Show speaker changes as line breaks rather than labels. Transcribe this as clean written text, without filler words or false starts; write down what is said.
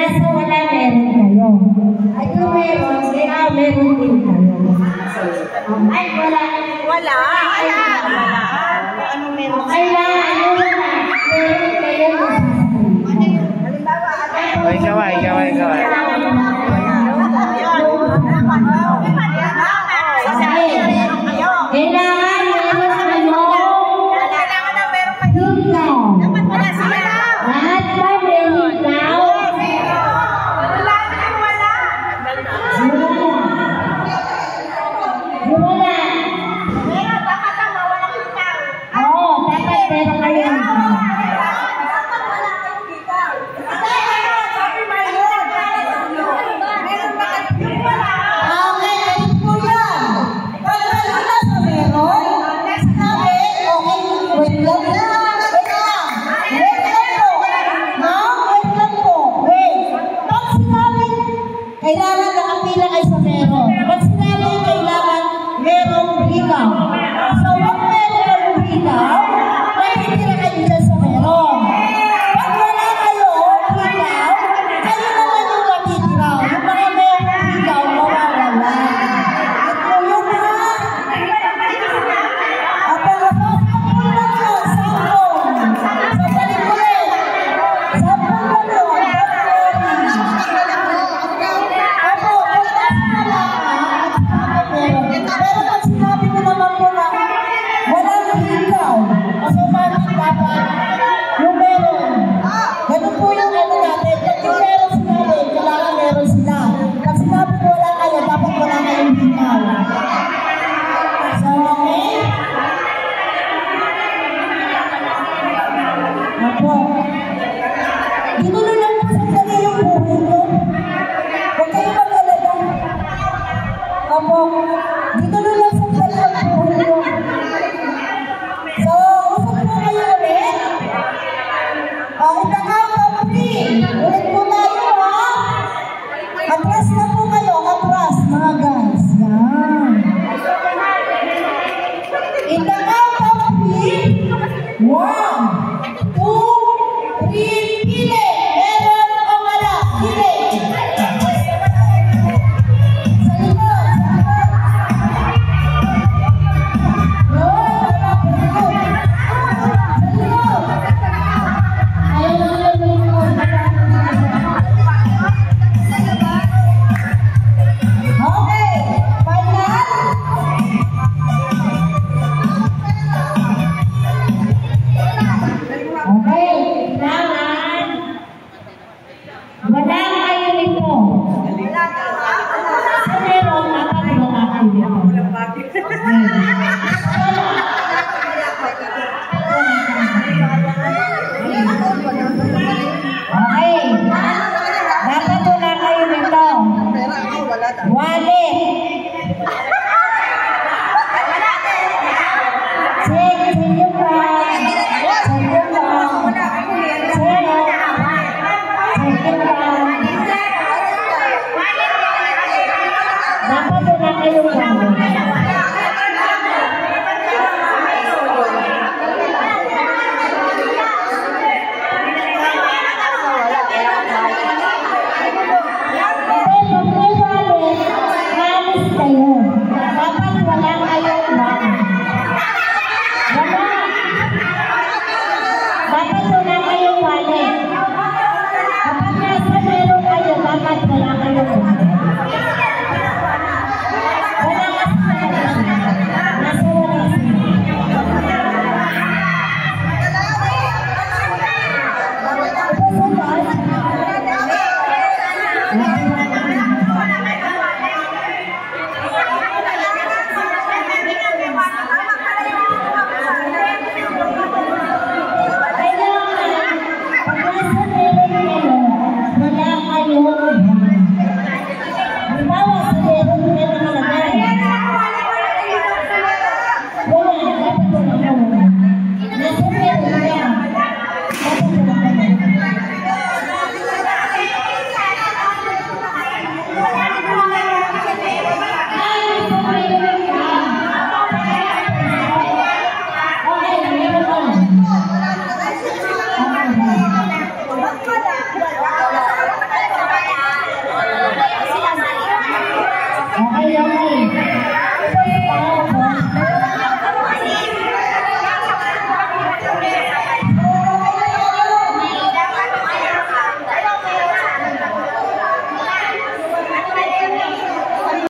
nasa wala meron kayo. Ay kung meron, kaya meron din kayo. Ay wala. Wala. Ano meron? Kailangan ano na. Meron kayo.
Ikaw.
Kailangan nakapila kayo sa meron. Pag sinabi kailangan merong hikaw. So, wag merong hikaw, matitira kayo dyan sa meron. Pag wala kayo hikaw, kayo naman yung matitira. Yung mga merong hikaw, mawawala. Ito yun ha. Pero sampun lang yun, sampun. So, balik ulit. Sampun lang yun. Pero pag sinabi ko naman po na walang hikaw, automatic dapat yung meron. Ganun po yung ano natin. Pag yung meron sinabi, kailangan meron sila. Pag sinabi ko wala kayo, dapat wala kayong hikaw. So, okay? Opo. Ginulo lang po sa kanya yung buhay ko. Huwag kayo mag-alala. Opo. Ginulo lang sa kanya yung buhay ko. So, usap po kayo ulit. Itakaw po ulit po tayo ha. Atras na po kayo. Atras mga guys. Yan. Itakaw po 1, 2, 3, pili. Meron o wala? Pili. Sa likod. Okay, final. Okay, kailangan wala